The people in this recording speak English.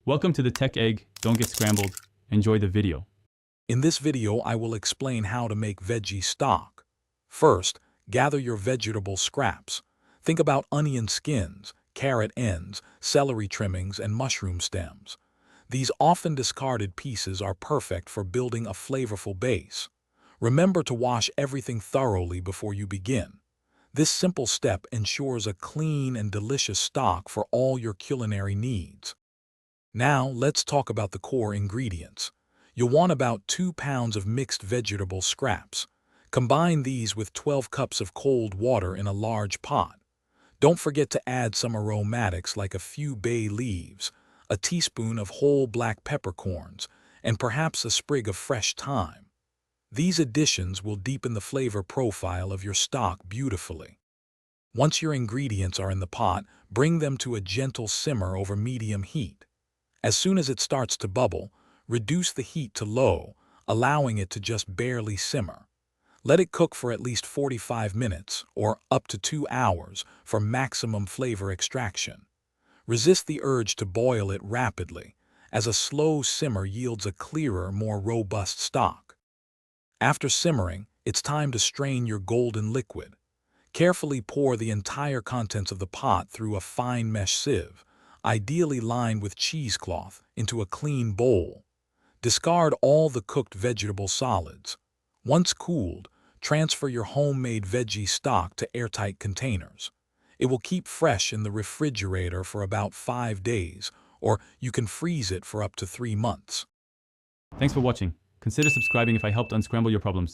Welcome to the Tech Egg. Don't get scrambled. Enjoy the video. In this video, I will explain how to make veggie stock. First, gather your vegetable scraps. Think about onion skins, carrot ends, celery trimmings, and mushroom stems. These often discarded pieces are perfect for building a flavorful base. Remember to wash everything thoroughly before you begin. This simple step ensures a clean and delicious stock for all your culinary needs. Now, let's talk about the core ingredients. You'll want about 2 pounds of mixed vegetable scraps. Combine these with 12 cups of cold water in a large pot. Don't forget to add some aromatics like a few bay leaves, a teaspoon of whole black peppercorns, and perhaps a sprig of fresh thyme. These additions will deepen the flavor profile of your stock beautifully. Once your ingredients are in the pot, bring them to a gentle simmer over medium heat. As soon as it starts to bubble, reduce the heat to low, allowing it to just barely simmer. Let it cook for at least 45 minutes, or up to 2 hours, for maximum flavor extraction. Resist the urge to boil it rapidly, as a slow simmer yields a clearer, more robust stock. After simmering, it's time to strain your golden liquid. Carefully pour the entire contents of the pot through a fine mesh sieve, ideally lined with cheesecloth, into a clean bowl. Discard all the cooked vegetable solids. Once cooled, transfer your homemade veggie stock to airtight containers. It will keep fresh in the refrigerator for about 5 days, or you can freeze it for up to 3 months. Thanks for watching. Consider subscribing if I helped unscramble your problems.